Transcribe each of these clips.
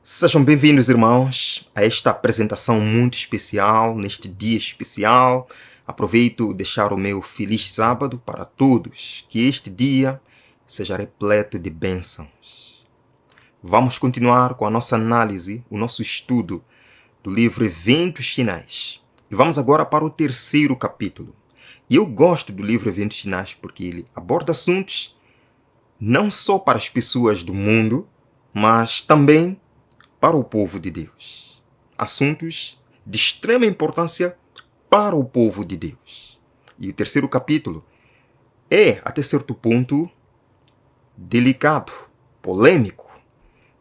Sejam bem-vindos, irmãos, a esta apresentação muito especial, neste dia especial. Aproveito deixar o meu feliz sábado para todos, que este dia seja repleto de bênçãos. Vamos continuar com a nossa análise, o nosso estudo do livro Eventos Finais. E vamos agora para o terceiro capítulo. E eu gosto do livro Eventos Finais porque ele aborda assuntos não só para as pessoas do mundo, mas também para o povo de Deus. Assuntos de extrema importância para o povo de Deus. E o terceiro capítulo é, até certo ponto, delicado, polêmico.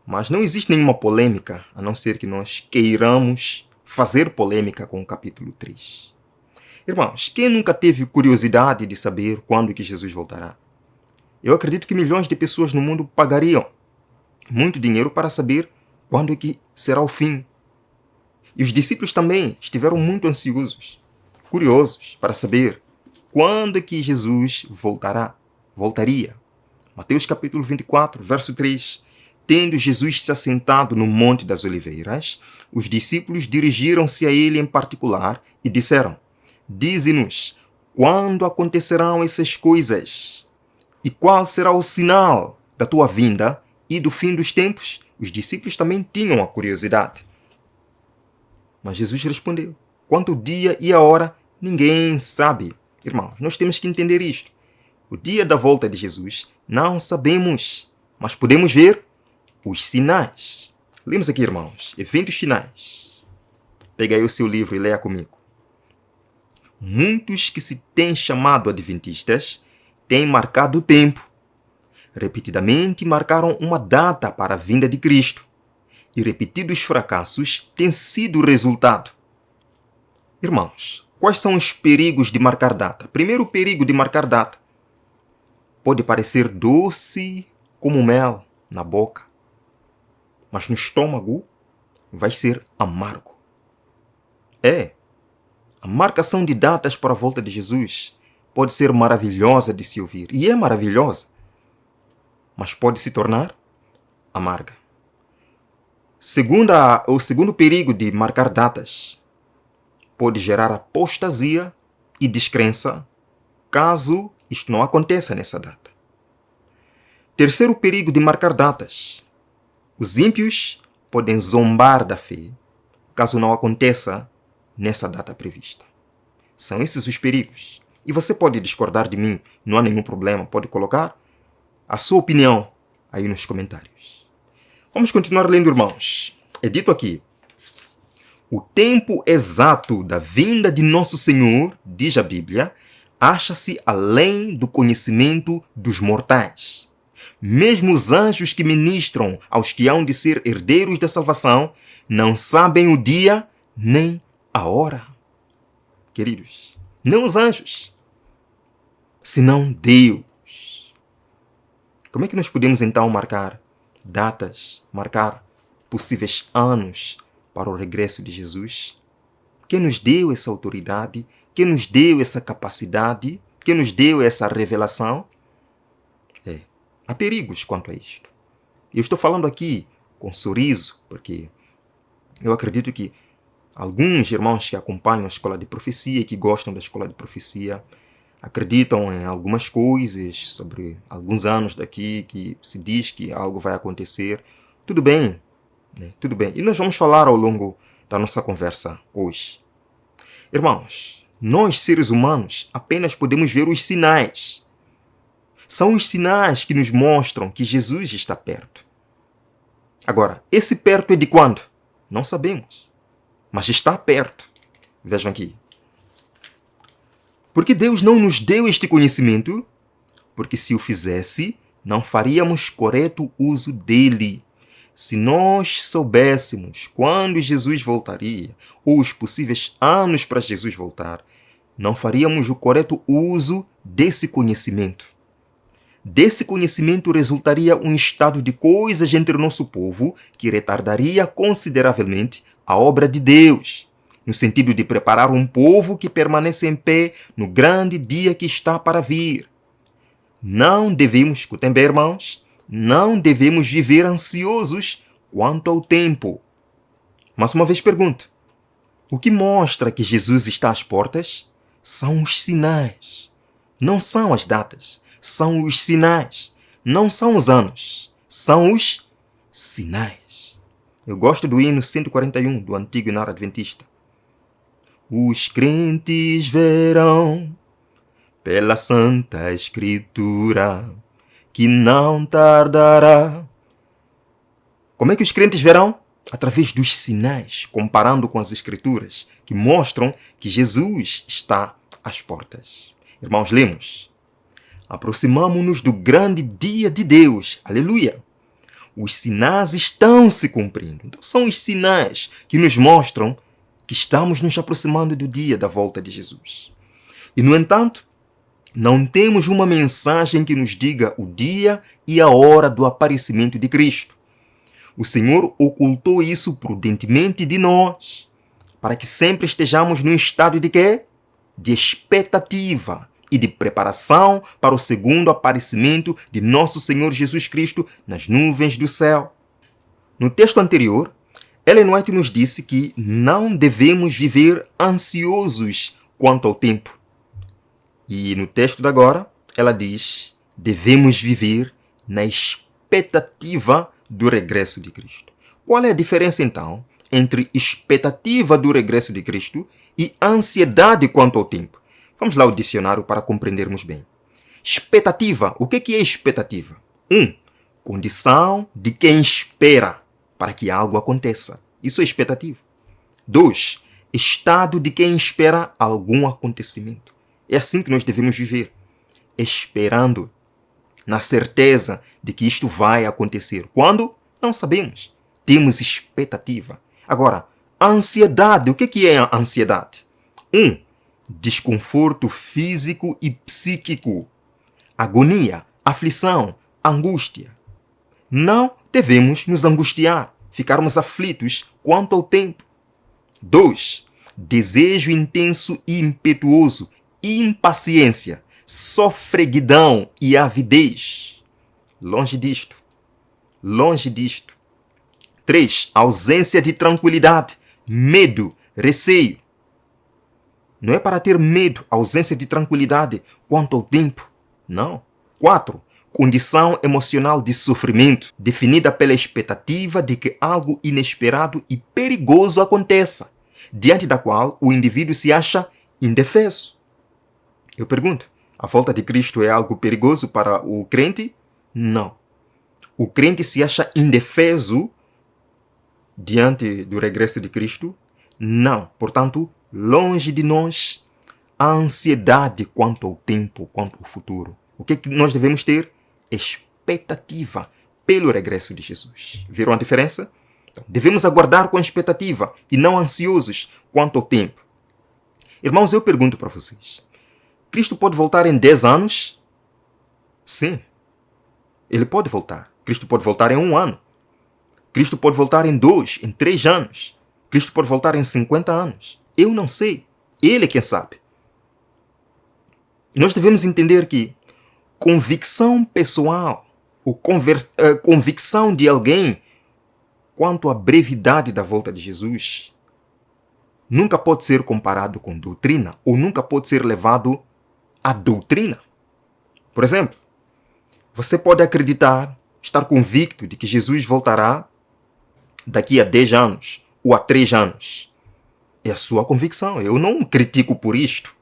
Mas não existe nenhuma polêmica, a não ser que nós queiramos fazer polêmica com o capítulo 3. Irmãos, quem nunca teve curiosidade de saber quando que Jesus voltará? Eu acredito que milhões de pessoas no mundo pagariam muito dinheiro para saber quando é que será o fim. E os discípulos também estiveram muito ansiosos, curiosos, para saber quando é que Jesus voltaria. Mateus capítulo 24, verso 3. Tendo Jesus se assentado no Monte das Oliveiras, os discípulos dirigiram-se a ele em particular e disseram: Dize-nos, quando acontecerão essas coisas? E qual será o sinal da tua vinda e do fim dos tempos? Os discípulos também tinham a curiosidade. Mas Jesus respondeu: quanto ao dia e a hora, ninguém sabe. Irmãos, nós temos que entender isto. O dia da volta de Jesus não sabemos, mas podemos ver os sinais. Lemos aqui, irmãos, Eventos Finais. Pega aí o seu livro e leia comigo. Muitos que se têm chamado adventistas têm marcado o tempo. Repetidamente marcaram uma data para a vinda de Cristo. E repetidos fracassos têm sido o resultado. Irmãos, quais são os perigos de marcar data? Primeiro perigo de marcar data. Pode parecer doce como mel na boca, mas no estômago vai ser amargo. A marcação de datas para a volta de Jesus pode ser maravilhosa de se ouvir, e é maravilhosa, mas pode se tornar amarga. O segundo perigo de marcar datas pode gerar apostasia e descrença, caso isto não aconteça nessa data. Terceiro perigo de marcar datas: os ímpios podem zombar da fé, caso não aconteça nessa data prevista. São esses os perigos. E você pode discordar de mim, não há nenhum problema, pode colocar a sua opinião aí nos comentários. Vamos continuar lendo, irmãos. É dito aqui: o tempo exato da vinda de nosso Senhor, diz a Bíblia, acha-se além do conhecimento dos mortais. Mesmo os anjos que ministram aos que hão de ser herdeiros da salvação não sabem o dia nem a hora. Queridos, não os anjos, senão Deus. Como é que nós podemos então marcar datas, marcar possíveis anos para o regresso de Jesus? Quem nos deu essa autoridade? Quem nos deu essa capacidade? Quem nos deu essa revelação? Há perigos quanto a isto. Eu estou falando aqui com sorriso, porque eu acredito que alguns irmãos que acompanham a escola de profecia e que gostam da escola de profecia acreditam em algumas coisas sobre alguns anos daqui que se diz que algo vai acontecer. Tudo bem, né? Tudo bem. E nós vamos falar ao longo da nossa conversa hoje. Irmãos, nós seres humanos apenas podemos ver os sinais. São os sinais que nos mostram que Jesus está perto. Agora, esse perto é de quando? Não sabemos, mas está perto. Vejam aqui. Porque Deus não nos deu este conhecimento? Porque se o fizesse, não faríamos correto uso dele. Se nós soubéssemos quando Jesus voltaria, ou os possíveis anos para Jesus voltar, não faríamos o correto uso desse conhecimento. Desse conhecimento resultaria um estado de coisas entre o nosso povo que retardaria consideravelmente a obra de Deus, no sentido de preparar um povo que permanece em pé no grande dia que está para vir. Não devemos, escutem bem, irmãos, não devemos viver ansiosos quanto ao tempo. Mais uma vez pergunto: o que mostra que Jesus está às portas são os sinais. Não são as datas, são os sinais. Não são os anos, são os sinais. Eu gosto do hino 141 do Antigo Hinário Adventista. Os crentes verão pela Santa Escritura que não tardará. Como é que os crentes verão? Através dos sinais, comparando com as Escrituras, que mostram que Jesus está às portas. Irmãos, lemos: aproximamo-nos do grande dia de Deus. Aleluia! Os sinais estão se cumprindo. Então são os sinais que nos mostram que estamos nos aproximando do dia da volta de Jesus. E, no entanto, não temos uma mensagem que nos diga o dia e a hora do aparecimento de Cristo. O Senhor ocultou isso prudentemente de nós, para que sempre estejamos num estado de quê? De expectativa e de preparação para o segundo aparecimento de nosso Senhor Jesus Cristo nas nuvens do céu. No texto anterior, Ellen White nos disse que não devemos viver ansiosos quanto ao tempo. E no texto de agora, ela diz: devemos viver na expectativa do regresso de Cristo. Qual é a diferença, então, entre expectativa do regresso de Cristo e ansiedade quanto ao tempo? Vamos lá ao dicionário para compreendermos bem. Expectativa. O que é expectativa? 1. Condição de quem espera para que algo aconteça. Isso é expectativa. 2. Estado de quem espera algum acontecimento. É assim que nós devemos viver, esperando, na certeza de que isto vai acontecer. Quando? Não sabemos. Temos expectativa. Agora, a ansiedade. O que é a ansiedade? 1. Desconforto físico e psíquico. Agonia, aflição, angústia. Não devemos nos angustiar, ficarmos aflitos quanto ao tempo. 2. Desejo intenso e impetuoso, impaciência, sofreguidão e avidez. Longe disto. Longe disto. 3. Ausência de tranquilidade, medo, receio. Não é para ter medo, ausência de tranquilidade quanto ao tempo. Não. 4. Condição emocional de sofrimento, definida pela expectativa de que algo inesperado e perigoso aconteça, diante da qual o indivíduo se acha indefeso. Eu pergunto, a volta de Cristo é algo perigoso para o crente? Não. O crente se acha indefeso diante do regresso de Cristo? Não. Portanto, longe de nós a ansiedade quanto ao tempo, quanto ao futuro. O que nós devemos ter? Expectativa pelo regresso de Jesus. Viram a diferença? Então, devemos aguardar com expectativa e não ansiosos quanto ao tempo. Irmãos, eu pergunto para vocês: Cristo pode voltar em 10 anos? Sim. Ele pode voltar. Cristo pode voltar em 1 ano. Cristo pode voltar em 2, em 3 anos. Cristo pode voltar em 50 anos. Eu não sei. Ele é quem sabe. Nós devemos entender que convicção pessoal, ou convicção de alguém quanto à brevidade da volta de Jesus nunca pode ser comparado com doutrina, ou nunca pode ser levado à doutrina. Por exemplo, você pode acreditar, estar convicto de que Jesus voltará daqui a 10 anos ou a 3 anos. É a sua convicção. Eu não critico por isto.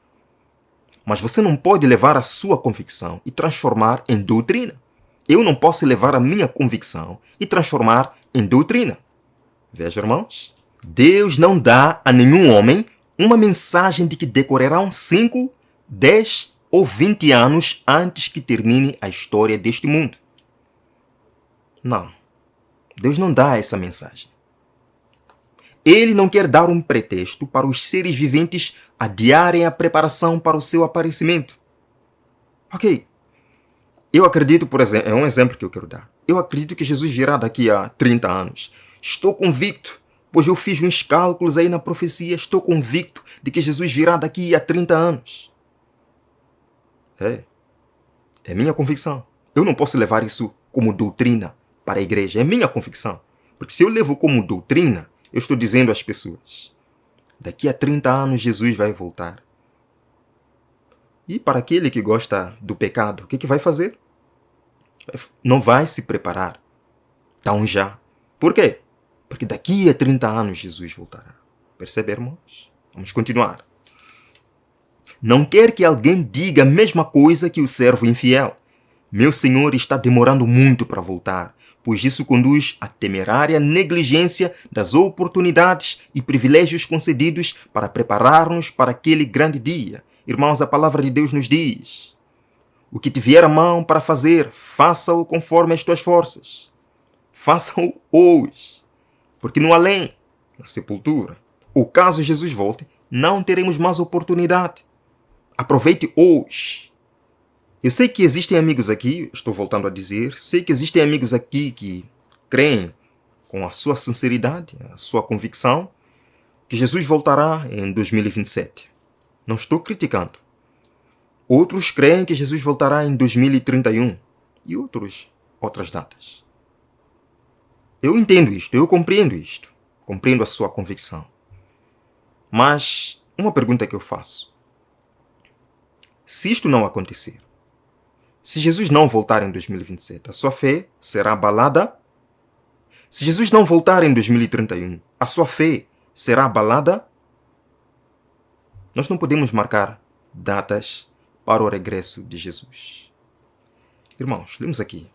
Mas você não pode levar a sua convicção e transformar em doutrina. Eu não posso levar a minha convicção e transformar em doutrina. Veja, irmãos, Deus não dá a nenhum homem uma mensagem de que decorrerão 5, 10 ou 20 anos antes que termine a história deste mundo. Não. Deus não dá essa mensagem. Ele não quer dar um pretexto para os seres viventes adiarem a preparação para o seu aparecimento. Ok. Eu acredito, por exemplo, é um exemplo que eu quero dar. Eu acredito que Jesus virá daqui a 30 anos. Estou convicto, pois eu fiz uns cálculos aí na profecia. Estou convicto de que Jesus virá daqui a 30 anos. É minha convicção. Eu não posso levar isso como doutrina para a igreja. É minha convicção. Porque se eu levo como doutrina, eu estou dizendo às pessoas, daqui a 30 anos Jesus vai voltar. E para aquele que gosta do pecado, o que vai fazer? Não vai se preparar. Então já. Por quê? Porque daqui a 30 anos Jesus voltará. Percebe, irmãos? Vamos continuar. Não quer que alguém diga a mesma coisa que o servo infiel. Meu Senhor está demorando muito para voltar, pois isso conduz à temerária negligência das oportunidades e privilégios concedidos para preparar-nos para aquele grande dia. Irmãos, a palavra de Deus nos diz: o que te vier à mão para fazer, faça-o conforme as tuas forças. Faça-o hoje, porque no além, na sepultura, ou caso Jesus volte, não teremos mais oportunidade. Aproveite hoje. Eu sei que existem amigos aqui, estou voltando a dizer, sei que existem amigos aqui que creem com a sua sinceridade, a sua convicção, que Jesus voltará em 2027. Não estou criticando. Outros creem que Jesus voltará em 2031 e outras datas. Eu entendo isto, eu compreendo isto, compreendo a sua convicção. Mas uma pergunta que eu faço: se isto não acontecer, se Jesus não voltar em 2027, a sua fé será abalada? Se Jesus não voltar em 2031, a sua fé será abalada? Nós não podemos marcar datas para o regresso de Jesus. Irmãos, lemos aqui.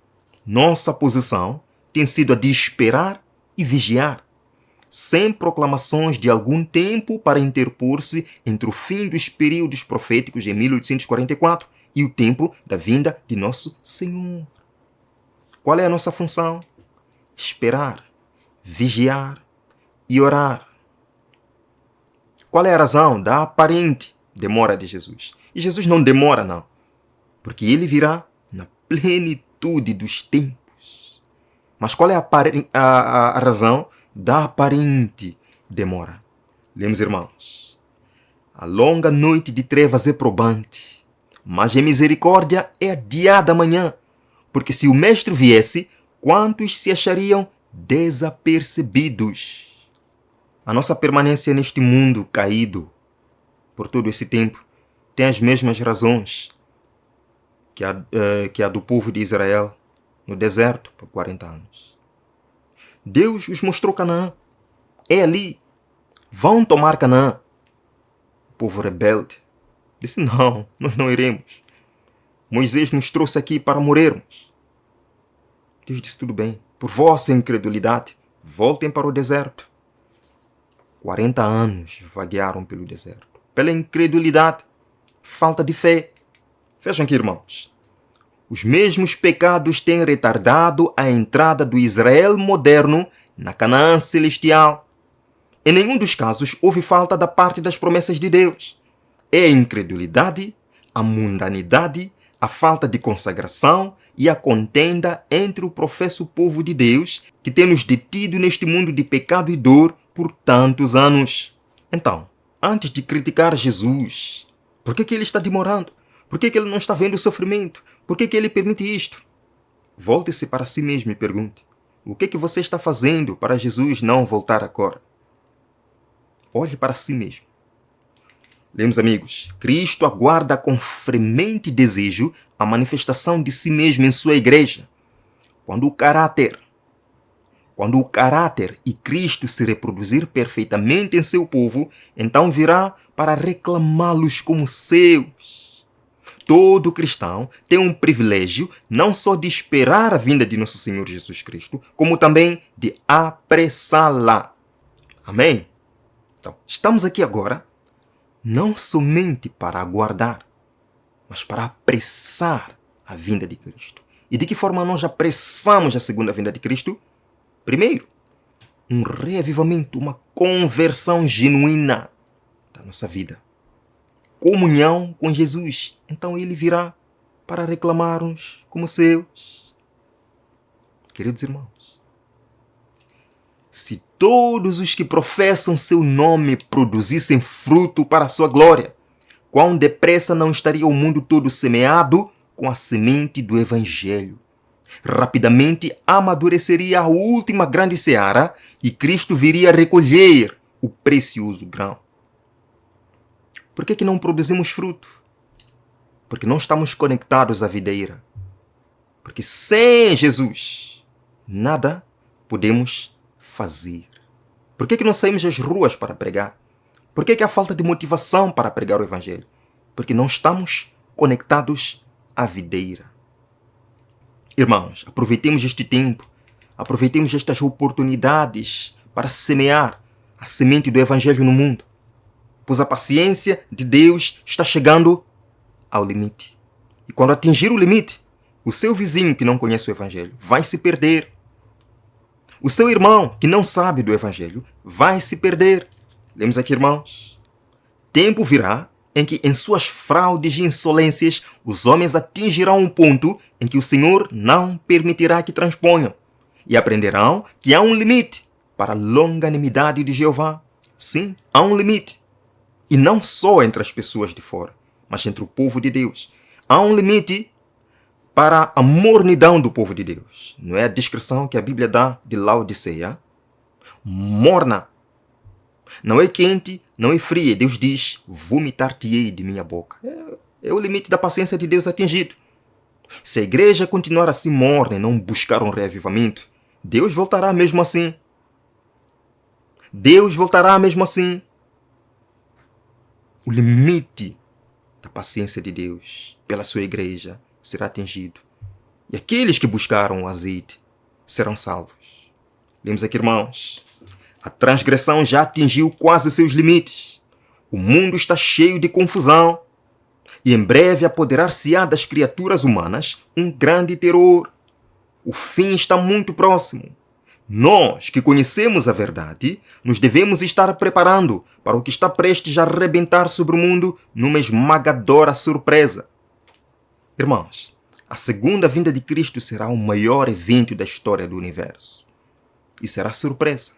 Nossa posição tem sido a de esperar e vigiar, sem proclamações de algum tempo para interpor-se entre o fim dos períodos proféticos em 1844 e o tempo da vinda de nosso Senhor. Qual é a nossa função? Esperar, vigiar e orar. Qual é a razão da aparente demora de Jesus? E Jesus não demora, não, porque ele virá na plenitude dos tempos. Mas qual é a razão da aparente demora? Lemos, irmãos. A longa noite de trevas é probante, mas a misericórdia é adiada amanhã, porque se o Mestre viesse, quantos se achariam desapercebidos? A nossa permanência neste mundo caído por todo esse tempo tem as mesmas razões que a do povo de Israel no deserto por 40 anos. Deus os mostrou Canaã. É ali. Vão tomar Canaã. O povo rebelde disse: não, nós não iremos. Moisés nos trouxe aqui para morrermos. Deus disse: tudo bem. Por vossa incredulidade, voltem para o deserto. 40 anos vaguearam pelo deserto. Pela incredulidade, falta de fé. Vejam aqui, irmãos. Os mesmos pecados têm retardado a entrada do Israel moderno na Canaã celestial. Em nenhum dos casos houve falta da parte das promessas de Deus. É a incredulidade, a mundanidade, a falta de consagração e a contenda entre o professo povo de Deus que tem nos detido neste mundo de pecado e dor por tantos anos. Então, antes de criticar Jesus, por que ele está demorando? Por que ele não está vendo o sofrimento? Por que ele permite isto? Volte-se para si mesmo e pergunte: o que você está fazendo para Jesus não voltar agora? Olhe para si mesmo. Lemos, amigos, Cristo aguarda com fremente desejo a manifestação de si mesmo em sua igreja. Quando o caráter e Cristo se reproduzir perfeitamente em seu povo, então virá para reclamá-los como seus. Todo cristão tem um privilégio não só de esperar a vinda de nosso Senhor Jesus Cristo, como também de apressá-la. Amém? Então, estamos aqui agora não somente para aguardar, mas para apressar a vinda de Cristo. E de que forma nós apressamos a segunda vinda de Cristo? Primeiro, um reavivamento, uma conversão genuína da nossa vida. Comunhão com Jesus. Então ele virá para reclamar-nos como seus. Queridos irmãos, se todos os que professam seu nome produzissem fruto para a sua glória, quão depressa não estaria o mundo todo semeado com a semente do Evangelho? Rapidamente amadureceria a última grande seara e Cristo viria recolher o precioso grão. Por que não produzimos fruto? Porque não estamos conectados à videira. Porque sem Jesus, nada podemos fazer. Por que não saímos às ruas para pregar? Por que há falta de motivação para pregar o Evangelho? Porque não estamos conectados à videira. Irmãos, aproveitemos este tempo, aproveitemos estas oportunidades para semear a semente do Evangelho no mundo, pois a paciência de Deus está chegando ao limite. E quando atingir o limite, o seu vizinho que não conhece o Evangelho vai se perder. O seu irmão que não sabe do Evangelho vai se perder. Lemos aqui, irmãos. Tempo virá em que, em suas fraudes e insolências, os homens atingirão um ponto em que o Senhor não permitirá que transponham, e aprenderão que há um limite para a longanimidade de Jeová. Sim, há um limite. E não só entre as pessoas de fora, mas entre o povo de Deus. Há um limite para a mornidão do povo de Deus. Não é a descrição que a Bíblia dá de Laodiceia? Morna. Não é quente, não é fria. Deus diz, vomitar-te-ei de minha boca. É o limite da paciência de Deus atingido. Se a igreja continuar assim morna e não buscar um reavivamento, Deus voltará mesmo assim. Deus voltará mesmo assim. O limite da paciência de Deus pela sua igreja será atingido. E aqueles que buscaram o azeite serão salvos. Lemos aqui, irmãos. A transgressão já atingiu quase seus limites. O mundo está cheio de confusão. E em breve apoderar-se-á das criaturas humanas um grande terror. O fim está muito próximo. Nós, que conhecemos a verdade, nos devemos estar preparando para o que está prestes a arrebentar sobre o mundo numa esmagadora surpresa. Irmãos, a segunda vinda de Cristo será o maior evento da história do universo. E será surpresa.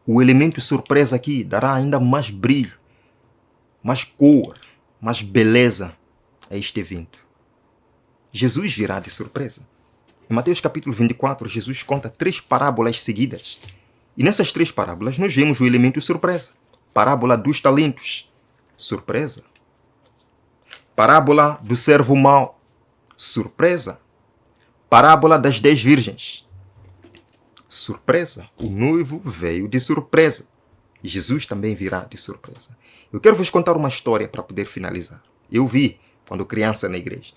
O elemento surpresa aqui dará ainda mais brilho, mais cor, mais beleza a este evento. Jesus virá de surpresa. Em Mateus capítulo 24, Jesus conta 3 parábolas seguidas. E nessas 3 parábolas nós vemos o elemento surpresa. Parábola dos talentos. Surpresa. Parábola do servo mau. Surpresa. Parábola das 10 virgens. Surpresa. O noivo veio de surpresa. E Jesus também virá de surpresa. Eu quero vos contar uma história para poder finalizar. Eu vi quando criança na igreja.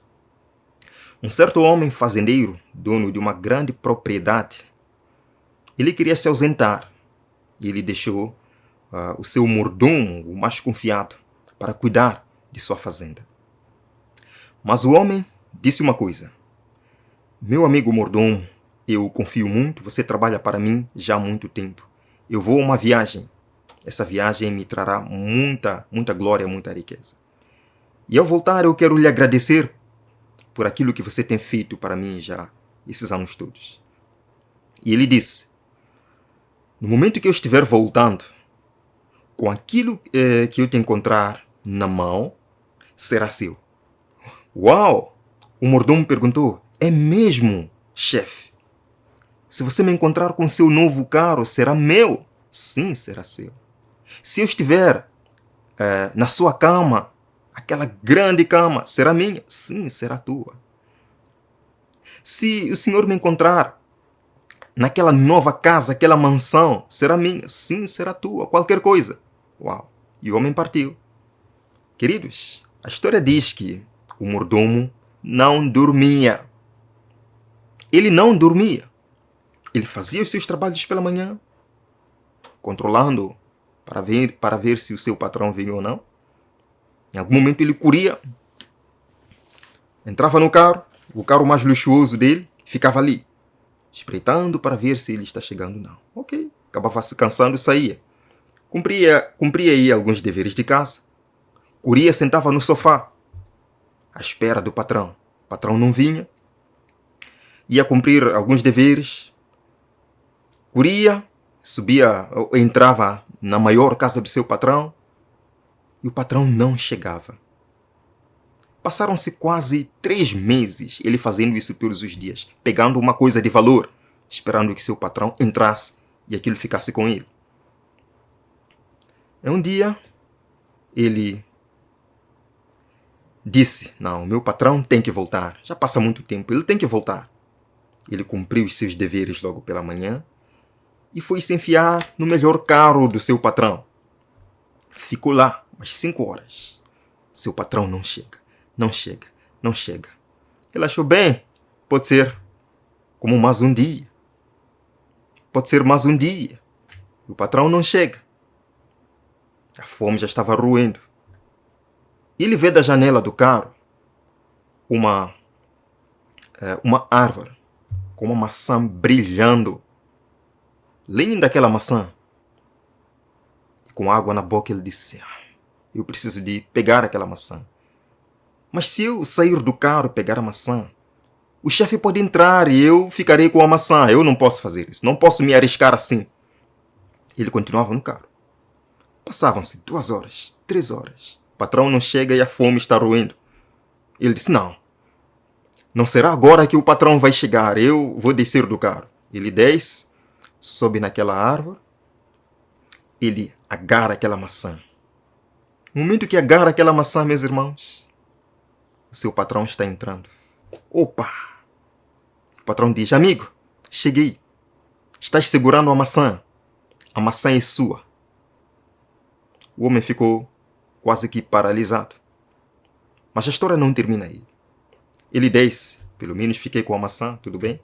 Um certo homem fazendeiro, dono de uma grande propriedade, ele queria se ausentar. E ele deixou o seu mordomo, o mais confiado, para cuidar de sua fazenda. Mas o homem disse uma coisa. Meu amigo mordomo, eu confio muito, você trabalha para mim já há muito tempo. Eu vou a uma viagem. Essa viagem me trará muita glória, muita riqueza. E ao voltar eu quero lhe agradecer por aquilo que você tem feito para mim já esses anos todos. E ele disse, no momento que eu estiver voltando, com aquilo que eu te encontrar na mão, será seu. Uau! O mordomo perguntou, é mesmo, chefe? Se você me encontrar com seu novo carro, será meu? Sim, será seu. Se eu estiver na sua cama, aquela grande cama, será minha? Sim, será tua. Se o Senhor me encontrar naquela nova casa, aquela mansão, será minha? Sim, será tua. Qualquer coisa. Uau! E o homem partiu. Queridos, a história diz que o mordomo não dormia. Ele não dormia. Ele fazia os seus trabalhos pela manhã, controlando para ver se o seu patrão vinha ou não. Em algum momento ele corria, entrava no carro, o carro mais luxuoso dele, ficava ali, espreitando para ver se ele está chegando ou não. Ok, acabava se cansando e saía. Cumpria aí alguns deveres de casa. Corria, sentava no sofá, à espera do patrão. O patrão não vinha. Ia cumprir alguns deveres. Corria, subia, entrava na maior casa do seu patrão. E o patrão não chegava. Passaram-se quase 3 meses ele fazendo isso todos os dias, pegando uma coisa de valor, esperando que seu patrão entrasse e aquilo ficasse com ele. Um dia, ele disse: não, meu patrão tem que voltar. Já passa muito tempo, ele tem que voltar. Ele cumpriu os seus deveres logo pela manhã e foi se enfiar no melhor carro do seu patrão. Ficou lá umas 5 horas. Seu patrão não chega, não chega, não chega. Ele achou bem, pode ser como mais um dia. Pode ser mais um dia. O patrão não chega. A fome já estava roendo. Ele vê da janela do carro uma árvore com uma maçã brilhando. Linda aquela maçã. Com água na boca ele disse: eu preciso de pegar aquela maçã. Mas se eu sair do carro e pegar a maçã, o chefe pode entrar e eu ficarei com a maçã. Eu não posso fazer isso. Não posso me arriscar assim. Ele continuava no carro. Passavam-se 2 horas, 3 horas. O patrão não chega e a fome está roendo. Ele disse: não será agora que o patrão vai chegar. Eu vou descer do carro. Ele desce, sobe naquela árvore. Ele agarra aquela maçã. No momento que agarra aquela maçã, meus irmãos, o seu patrão está entrando. Opa! O patrão diz: amigo, cheguei. Estás segurando a maçã. A maçã é sua. O homem ficou quase que paralisado. Mas a história não termina aí. Ele desce. Pelo menos fiquei com a maçã, tudo bem?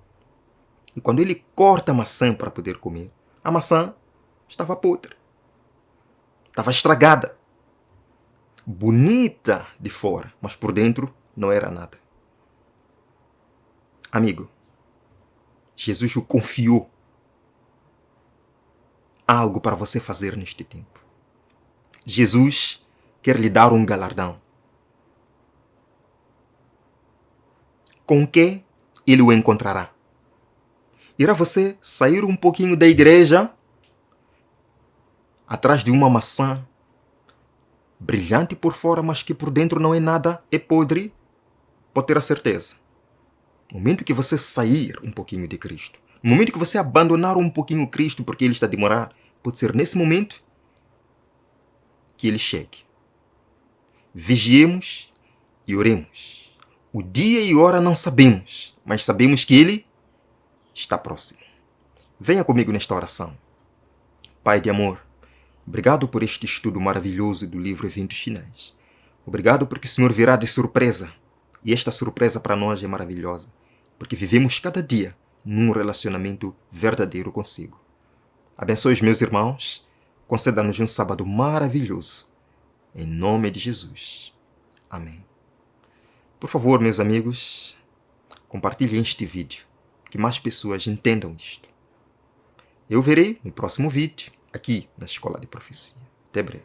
E quando ele corta a maçã para poder comer, a maçã estava podre. Estava estragada. Bonita de fora, mas por dentro não era nada. Amigo, Jesus o confiou algo para você fazer neste tempo. Jesus quer lhe dar um galardão. Com que ele o encontrará? Irá você sair um pouquinho da igreja atrás de uma maçã brilhante por fora, mas que por dentro não é nada, é podre? Pode ter a certeza. No momento que você sair um pouquinho de Cristo, no momento que você abandonar um pouquinho Cristo porque ele está a demorar, pode ser nesse momento que ele chegue. Vigiemos e oremos. O dia e hora não sabemos, mas sabemos que ele está próximo. Venha comigo nesta oração. Pai de amor, obrigado por este estudo maravilhoso do livro Eventos Finais. Obrigado porque o Senhor virá de surpresa. E esta surpresa para nós é maravilhosa, porque vivemos cada dia num relacionamento verdadeiro consigo. Abençoe os meus irmãos, conceda-nos um sábado maravilhoso. Em nome de Jesus. Amém. Por favor, meus amigos, compartilhem este vídeo, que mais pessoas entendam isto. Eu verei no próximo vídeo, aqui na Escola de Profecia. Até breve.